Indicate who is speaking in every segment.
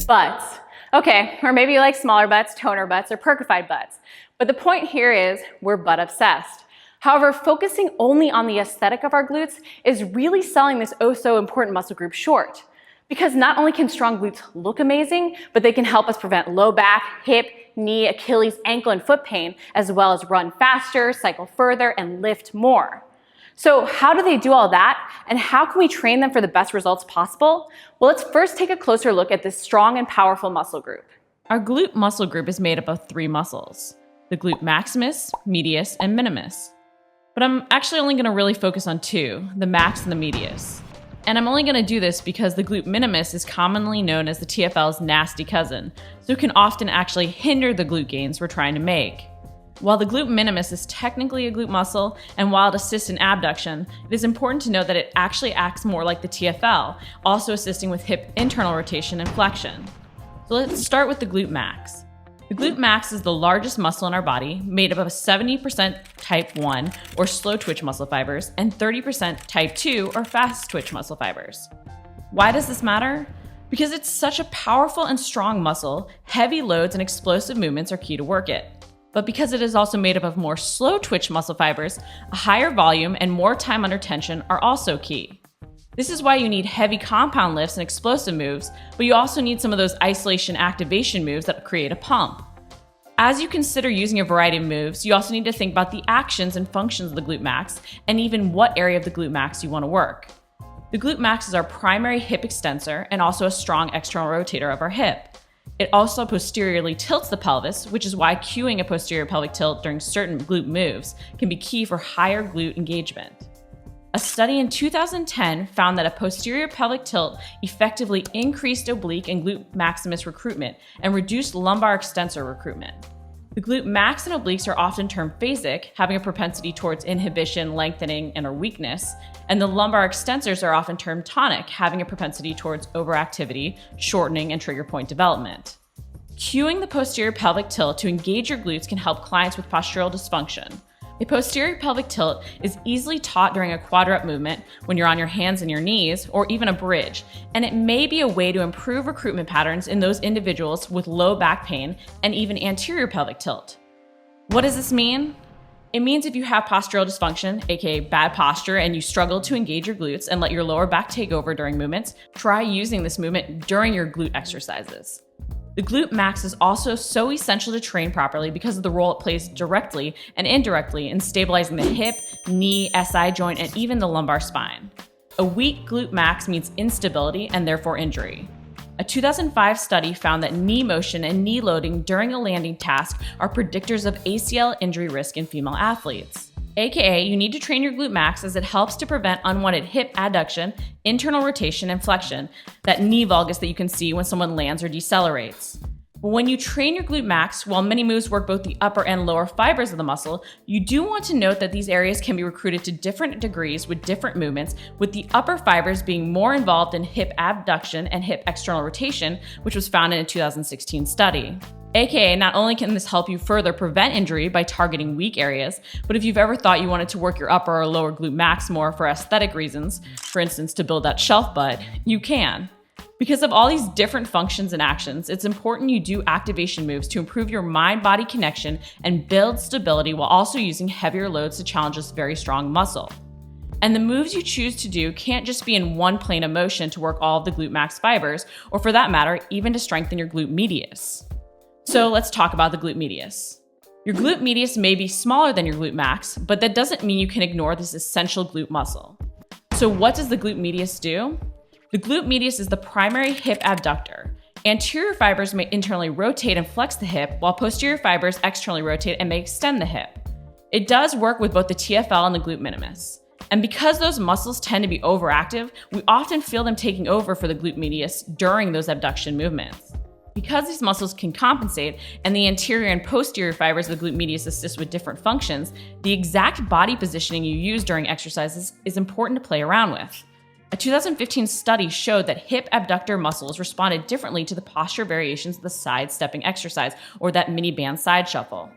Speaker 1: butts. Okay, or maybe you like smaller butts, toner butts, or perkified butts. But the point here is we're butt obsessed. However, focusing only on the aesthetic of our glutes is really selling this oh so important muscle group short. Because not only can strong glutes look amazing, but they can help us prevent low back, hip, knee, Achilles, ankle, and foot pain, as well as run faster, cycle further, and lift more. So how do they do all that, and how can we train them for the best results possible? Well, let's first take a closer look at this strong and powerful muscle group.
Speaker 2: Our glute muscle group is made up of 3 muscles: the glute maximus, medius, and minimus. But I'm actually only going to really focus on 2, the max and the medius. And I'm only going to do this because the glute minimus is commonly known as the TFL's nasty cousin, so it can often actually hinder the glute gains we're trying to make. While the glute minimus is technically a glute muscle, and while it assists in abduction, it is important to note that it actually acts more like the TFL, also assisting with hip internal rotation and flexion. So let's start with the glute max. The glute max is the largest muscle in our body, made up of 70% type 1 or slow twitch muscle fibers and 30% type 2 or fast twitch muscle fibers. Why does this matter? Because it's such a powerful and strong muscle, heavy loads and explosive movements are key to work it. But because it is also made up of more slow twitch muscle fibers, a higher volume and more time under tension are also key. This is why you need heavy compound lifts and explosive moves, but you also need some of those isolation activation moves that create a pump. As you consider using a variety of moves, you also need to think about the actions and functions of the glute max and even what area of the glute max you want to work. The glute max is our primary hip extensor and also a strong external rotator of our hip. It also posteriorly tilts the pelvis, which is why cueing a posterior pelvic tilt during certain glute moves can be key for higher glute engagement. A study in 2010 found that a posterior pelvic tilt effectively increased oblique and glute maximus recruitment and reduced lumbar extensor recruitment. The glute max and obliques are often termed phasic, having a propensity towards inhibition, lengthening, and or weakness, and the lumbar extensors are often termed tonic, having a propensity towards overactivity, shortening, and trigger point development. Cueing the posterior pelvic tilt to engage your glutes can help clients with postural dysfunction. A posterior pelvic tilt is easily taught during a quad-rep movement when you're on your hands and your knees, or even a bridge, and it may be a way to improve recruitment patterns in those individuals with low back pain and even anterior pelvic tilt. What does this mean? It means if you have postural dysfunction, aka bad posture, and you struggle to engage your glutes and let your lower back take over during movements, try using this movement during your glute exercises. The glute max is also so essential to train properly because of the role it plays directly and indirectly in stabilizing the hip, knee, SI joint, and even the lumbar spine. A weak glute max means instability and therefore injury. A 2005 study found that knee motion and knee loading during a landing task are predictors of ACL injury risk in female athletes. AKA, you need to train your glute max as it helps to prevent unwanted hip adduction, internal rotation, and flexion, that knee valgus that you can see when someone lands or decelerates. But when you train your glute max, while many moves work both the upper and lower fibers of the muscle, you do want to note that these areas can be recruited to different degrees with different movements, with the upper fibers being more involved in hip abduction and hip external rotation, which was found in a 2016 study. AKA, not only can this help you further prevent injury by targeting weak areas, but if you've ever thought you wanted to work your upper or lower glute max more for aesthetic reasons, for instance to build that shelf butt, you can. Because of all these different functions and actions, it's important you do activation moves to improve your mind-body connection and build stability while also using heavier loads to challenge this very strong muscle. And the moves you choose to do can't just be in one plane of motion to work all of the glute max fibers, or for that matter, even to strengthen your glute medius. So let's talk about the glute medius. Your glute medius may be smaller than your glute max, but that doesn't mean you can ignore this essential glute muscle. So what does the glute medius do? The glute medius is the primary hip abductor. Anterior fibers may internally rotate and flex the hip, while posterior fibers externally rotate and may extend the hip. It does work with both the TFL and the glute minimus. And because those muscles tend to be overactive, we often feel them taking over for the glute medius during those abduction movements. Because these muscles can compensate and the anterior and posterior fibers of the glute medius assist with different functions, the exact body positioning you use during exercises is important to play around with. A 2015 study showed that hip abductor muscles responded differently to the posture variations of the side stepping exercise, or that mini band side shuffle.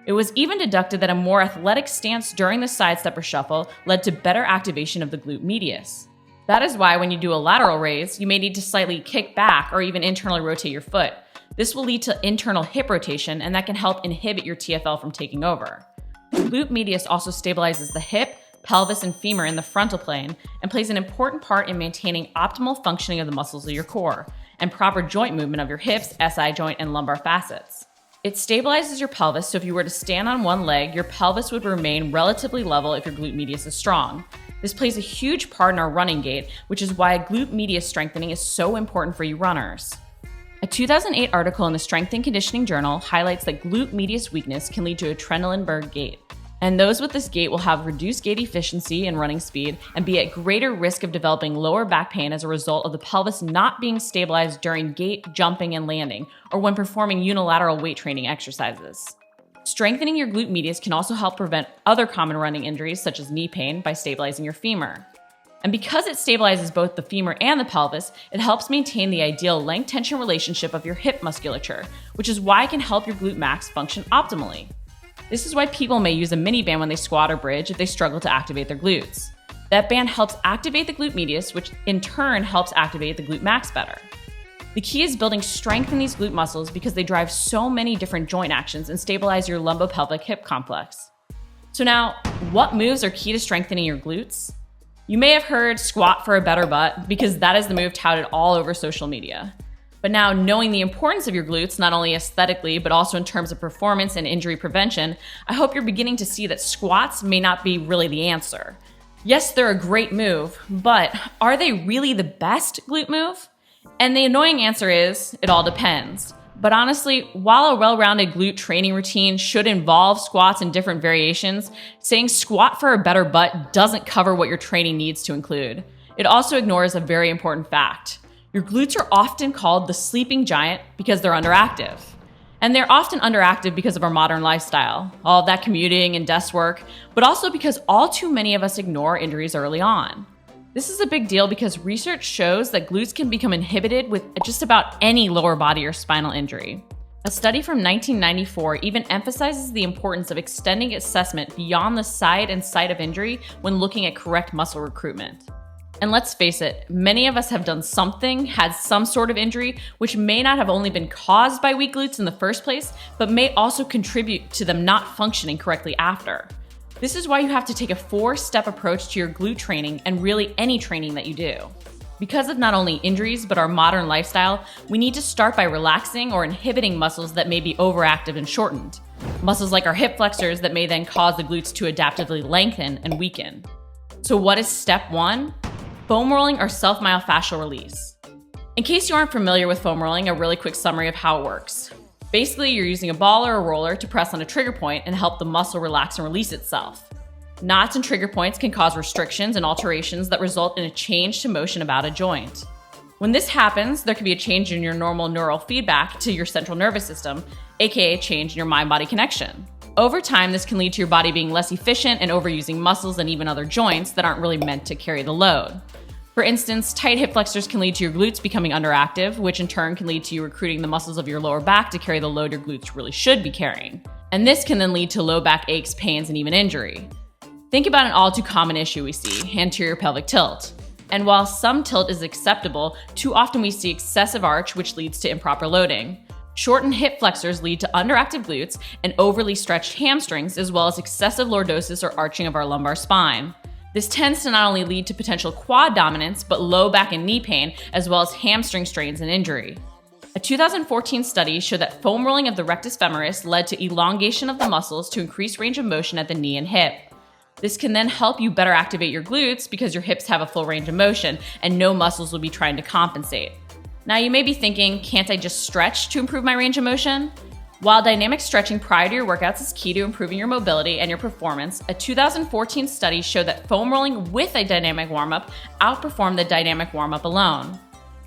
Speaker 2: It was even deducted that a more athletic stance during the side stepper shuffle led to better activation of the glute medius. That is why when you do a lateral raise, you may need to slightly kick back or even internally rotate your foot. This will lead to internal hip rotation, and that can help inhibit your TFL from taking over. Glute medius also stabilizes the hip, pelvis, and femur in the frontal plane and plays an important part in maintaining optimal functioning of the muscles of your core and proper joint movement of your hips, SI joint, and lumbar facets. It stabilizes your pelvis, so if you were to stand on one leg, your pelvis would remain relatively level if your glute medius is strong. This plays a huge part in our running gait, which is why glute medius strengthening is so important for you runners. A 2008 article in the Strength and Conditioning Journal highlights that glute medius weakness can lead to a Trendelenburg gait. And those with this gait will have reduced gait efficiency and running speed and be at greater risk of developing lower back pain as a result of the pelvis not being stabilized during gait, jumping, and landing, or when performing unilateral weight training exercises. Strengthening your glute medius can also help prevent other common running injuries such as knee pain by stabilizing your femur. And because it stabilizes both the femur and the pelvis, it helps maintain the ideal length-tension relationship of your hip musculature, which is why it can help your glute max function optimally. This is why people may use a mini band when they squat or bridge if they struggle to activate their glutes. That band helps activate the glute medius, which in turn helps activate the glute max better. The key is building strength in these glute muscles because they drive so many different joint actions and stabilize your lumbopelvic hip complex. So now, what moves are key to strengthening your glutes? You may have heard squat for a better butt because that is the move touted all over social media. But now, knowing the importance of your glutes, not only aesthetically, but also in terms of performance and injury prevention, I hope you're beginning to see that squats may not be really the answer. Yes, they're a great move, but are they really the best glute move? And the annoying answer is, it all depends. But honestly, while a well-rounded glute training routine should involve squats in different variations, saying squat for a better butt doesn't cover what your training needs to include. It also ignores a very important fact. Your glutes are often called the sleeping giant because they're underactive. And they're often underactive because of our modern lifestyle, all of that commuting and desk work, but also because all too many of us ignore injuries early on. This is a big deal because research shows that glutes can become inhibited with just about any lower body or spinal injury. A study from 1994 even emphasizes the importance of extending assessment beyond the site and site of injury when looking at correct muscle recruitment. And let's face it, many of us have done something, had some sort of injury, which may not have only been caused by weak glutes in the first place, but may also contribute to them not functioning correctly after. This is why you have to take a 4-step approach to your glute training and really any training that you do. Because of not only injuries, but our modern lifestyle, we need to start by relaxing or inhibiting muscles that may be overactive and shortened. Muscles like our hip flexors that may then cause the glutes to adaptively lengthen and weaken. So what is step 1? Foam rolling or self-myofascial release. In case you aren't familiar with foam rolling, a really quick summary of how it works. Basically, you're using a ball or a roller to press on a trigger point and help the muscle relax and release itself. Knots and trigger points can cause restrictions and alterations that result in a change to motion about a joint. When this happens, there can be a change in your normal neural feedback to your central nervous system, aka change in your mind-body connection. Over time, this can lead to your body being less efficient and overusing muscles and even other joints that aren't really meant to carry the load. For instance, tight hip flexors can lead to your glutes becoming underactive, which in turn can lead to you recruiting the muscles of your lower back to carry the load your glutes really should be carrying. And this can then lead to low back aches, pains, and even injury. Think about an all too common issue we see, anterior pelvic tilt. And while some tilt is acceptable, too often we see excessive arch, which leads to improper loading. Shortened hip flexors lead to underactive glutes and overly stretched hamstrings, as well as excessive lordosis or arching of our lumbar spine. This tends to not only lead to potential quad dominance, but low back and knee pain, as well as hamstring strains and injury. A 2014 study showed that foam rolling of the rectus femoris led to elongation of the muscles to increase range of motion at the knee and hip. This can then help you better activate your glutes because your hips have a full range of motion and no muscles will be trying to compensate. Now you may be thinking, can't I just stretch to improve my range of motion? While dynamic stretching prior to your workouts is key to improving your mobility and your performance, a 2014 study showed that foam rolling with a dynamic warm-up outperformed the dynamic warm-up alone.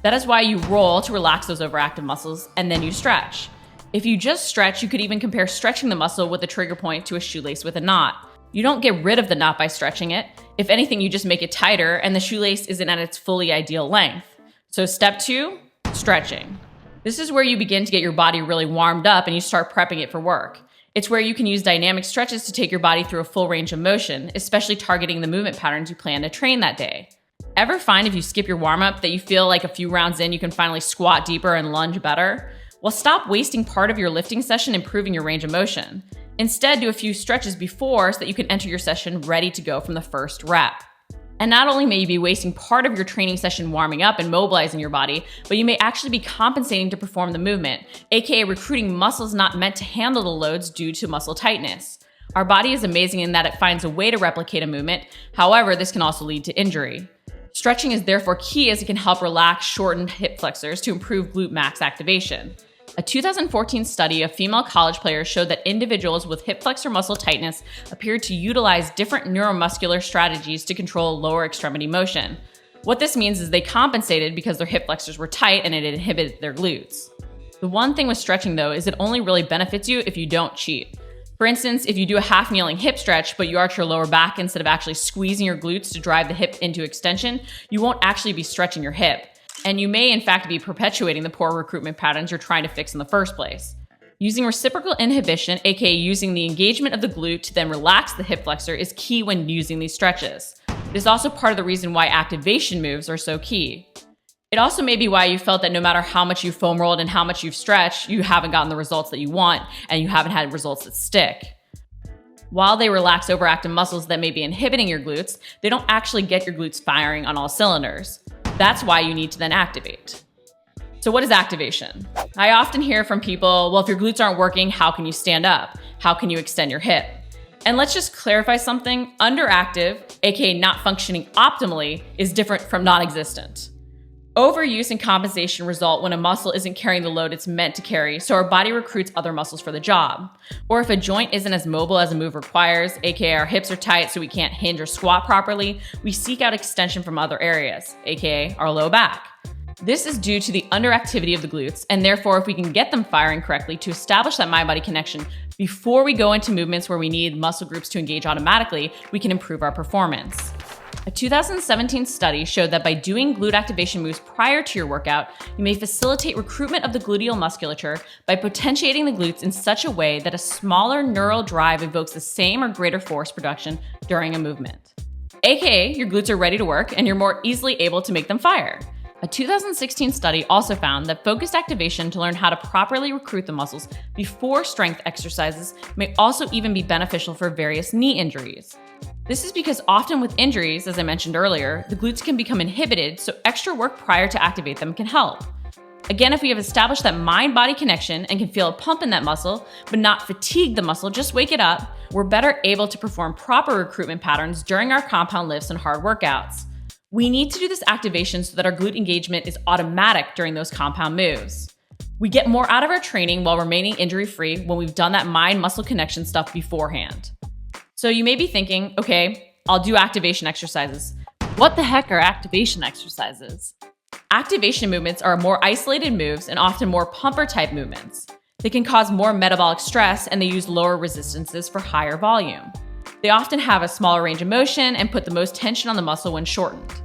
Speaker 2: That is why you roll to relax those overactive muscles and then you stretch. If you just stretch, you could even compare stretching the muscle with a trigger point to a shoelace with a knot. You don't get rid of the knot by stretching it. If anything, you just make it tighter and the shoelace isn't at its fully ideal length. So step 2, stretching. This is where you begin to get your body really warmed up and you start prepping it for work. It's where you can use dynamic stretches to take your body through a full range of motion, especially targeting the movement patterns you plan to train that day. Ever find if you skip your warm-up that you feel like a few rounds in you can finally squat deeper and lunge better? Well, stop wasting part of your lifting session improving your range of motion. Instead, do a few stretches before so that you can enter your session ready to go from the first rep. And not only may you be wasting part of your training session warming up and mobilizing your body, but you may actually be compensating to perform the movement, aka recruiting muscles not meant to handle the loads due to muscle tightness. Our body is amazing in that it finds a way to replicate a movement. However, this can also lead to injury. Stretching is therefore key as it can help relax shortened hip flexors to improve glute max activation. A 2014 study of female college players showed that individuals with hip flexor muscle tightness appeared to utilize different neuromuscular strategies to control lower extremity motion. What this means is they compensated because their hip flexors were tight and it inhibited their glutes. The one thing with stretching though is it only really benefits you if you don't cheat. For instance, if you do a half kneeling hip stretch, but you arch your lower back instead of actually squeezing your glutes to drive the hip into extension, you won't actually be stretching your hip. And you may in fact be perpetuating the poor recruitment patterns you're trying to fix in the first place. Using reciprocal inhibition, aka using the engagement of the glute to then relax the hip flexor, is key when using these stretches. It is also part of the reason why activation moves are so key. It also may be why you felt that no matter how much you foam rolled and how much you've stretched, you haven't gotten the results that you want and you haven't had results that stick. While they relax overactive muscles that may be inhibiting your glutes, they don't actually get your glutes firing on all cylinders. That's why you need to then activate. So what is activation? I often hear from people, well, if your glutes aren't working, how can you stand up? How can you extend your hip? And let's just clarify something. Underactive, aka not functioning optimally, is different from non-existent. Overuse and compensation result when a muscle isn't carrying the load it's meant to carry, so our body recruits other muscles for the job. Or if a joint isn't as mobile as a move requires, aka our hips are tight so we can't hinge or squat properly, we seek out extension from other areas, aka our low back. This is due to the underactivity of the glutes, and therefore if we can get them firing correctly to establish that mind-body connection before we go into movements where we need muscle groups to engage automatically, we can improve our performance. A 2017 study showed that by doing glute activation moves prior to your workout, you may facilitate recruitment of the gluteal musculature by potentiating the glutes in such a way that a smaller neural drive evokes the same or greater force production during a movement. AKA, your glutes are ready to work and you're more easily able to make them fire. A 2016 study also found that focused activation to learn how to properly recruit the muscles before strength exercises may also even be beneficial for various knee injuries. This is because often with injuries, as I mentioned earlier, the glutes can become inhibited, so extra work prior to activate them can help. Again, if we have established that mind-body connection and can feel a pump in that muscle, but not fatigue the muscle, just wake it up, we're better able to perform proper recruitment patterns during our compound lifts and hard workouts. We need to do this activation so that our glute engagement is automatic during those compound moves. We get more out of our training while remaining injury-free when we've done that mind-muscle connection stuff beforehand. So you may be thinking, okay, I'll do activation exercises. What the heck are activation exercises? Activation movements are more isolated moves and often more pumper type movements. They can cause more metabolic stress and they use lower resistances for higher volume. They often have a smaller range of motion and put the most tension on the muscle when shortened.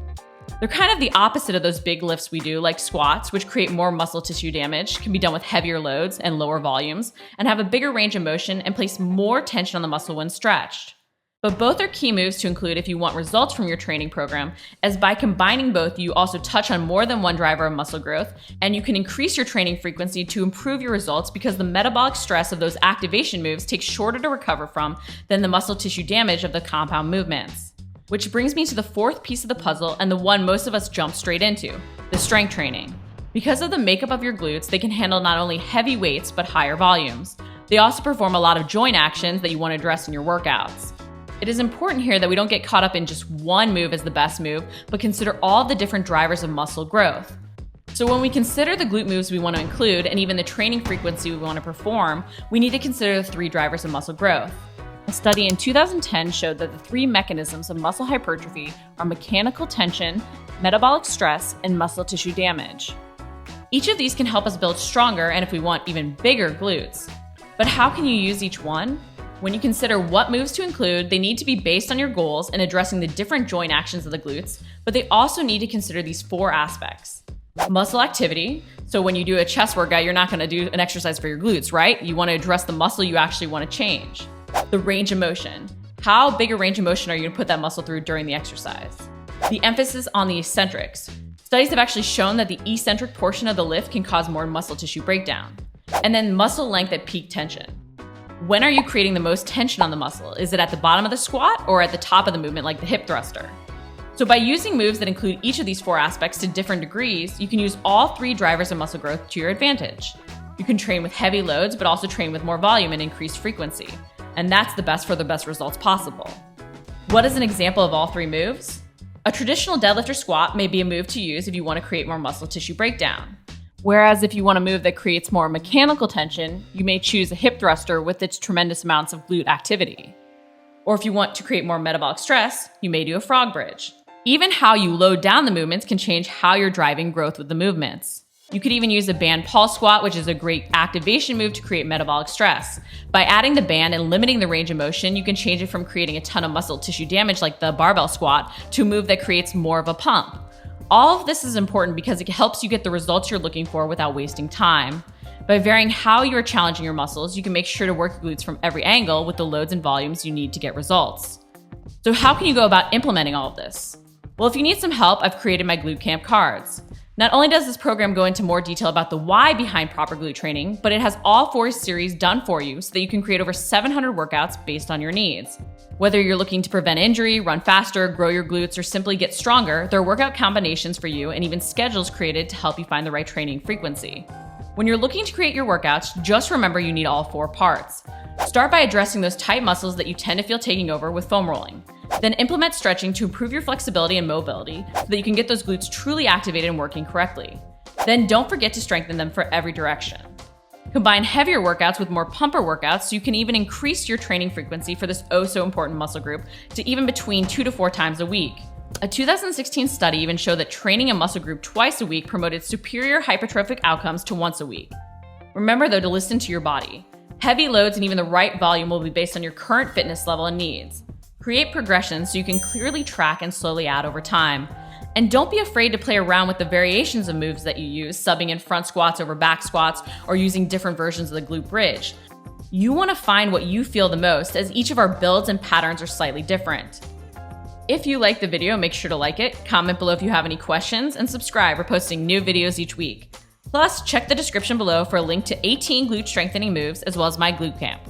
Speaker 2: They're kind of the opposite of those big lifts we do, like squats, which create more muscle tissue damage, can be done with heavier loads and lower volumes, and have a bigger range of motion and place more tension on the muscle when stretched. But both are key moves to include if you want results from your training program, as by combining both, you also touch on more than one driver of muscle growth, and you can increase your training frequency to improve your results because the metabolic stress of those activation moves takes shorter to recover from than the muscle tissue damage of the compound movements. Which brings me to the fourth piece of the puzzle and the one most of us jump straight into, the strength training. Because of the makeup of your glutes, they can handle not only heavy weights, but higher volumes. They also perform a lot of joint actions that you want to address in your workouts. It is important here that we don't get caught up in just one move as the best move, but consider all the different drivers of muscle growth. So when we consider the glute moves we want to include, and even the training frequency we want to perform, we need to consider the three drivers of muscle growth. A study in 2010 showed that the three mechanisms of muscle hypertrophy are mechanical tension, metabolic stress, and muscle tissue damage. Each of these can help us build stronger and, if we want, even bigger glutes. But how can you use each one? When you consider what moves to include, they need to be based on your goals and addressing the different joint actions of the glutes, but they also need to consider these four aspects. Muscle activity. So when you do a chest workout, you're not going to do an exercise for your glutes, right? You want to address the muscle you actually want to change. The range of motion. How big a range of motion are you going to put that muscle through during the exercise? The emphasis on the eccentrics. Studies have actually shown that the eccentric portion of the lift can cause more muscle tissue breakdown. And then muscle length at peak tension. When are you creating the most tension on the muscle? Is it at the bottom of the squat or at the top of the movement like the hip thruster? So by using moves that include each of these 4 aspects to different degrees, you can use all 3 drivers of muscle growth to your advantage. You can train with heavy loads, but also train with more volume and increased frequency. And that's the best for the best results possible. What is an example of all 3 moves? A traditional deadlift or squat may be a move to use if you want to create more muscle tissue breakdown. Whereas if you want a move that creates more mechanical tension, you may choose a hip thruster with its tremendous amounts of glute activity. Or if you want to create more metabolic stress, you may do a frog bridge. Even how you load down the movements can change how you're driving growth with the movements. You could even use a band pulse squat, which is a great activation move to create metabolic stress. By adding the band and limiting the range of motion, you can change it from creating a ton of muscle tissue damage like the barbell squat to a move that creates more of a pump. All of this is important because it helps you get the results you're looking for without wasting time. By varying how you are challenging your muscles, you can make sure to work your glutes from every angle with the loads and volumes you need to get results. So how can you go about implementing all of this? Well, if you need some help, I've created my Glute Camp cards. Not only does this program go into more detail about the why behind proper glute training, but it has all 4 series done for you so that you can create over 700 workouts based on your needs. Whether you're looking to prevent injury, run faster, grow your glutes, or simply get stronger, there are workout combinations for you and even schedules created to help you find the right training frequency. When you're looking to create your workouts, just remember you need all 4 parts. Start by addressing those tight muscles that you tend to feel taking over with foam rolling. Then implement stretching to improve your flexibility and mobility so that you can get those glutes truly activated and working correctly. Then don't forget to strengthen them for every direction. Combine heavier workouts with more pumper workouts so you can even increase your training frequency for this so important muscle group to even between 2 to 4 times a week. A 2016 study even showed that training a muscle group twice a week promoted superior hypertrophic outcomes to once a week. Remember though to listen to your body. Heavy loads and even the right volume will be based on your current fitness level and needs. Create progressions so you can clearly track and slowly add over time. And don't be afraid to play around with the variations of moves that you use, subbing in front squats over back squats or using different versions of the glute bridge. You want to find what you feel the most, as each of our builds and patterns are slightly different. If you like the video, make sure to like it, comment below if you have any questions, and subscribe. We're posting new videos each week. Plus, check the description below for a link to 18 glute strengthening moves as well as my glute camp.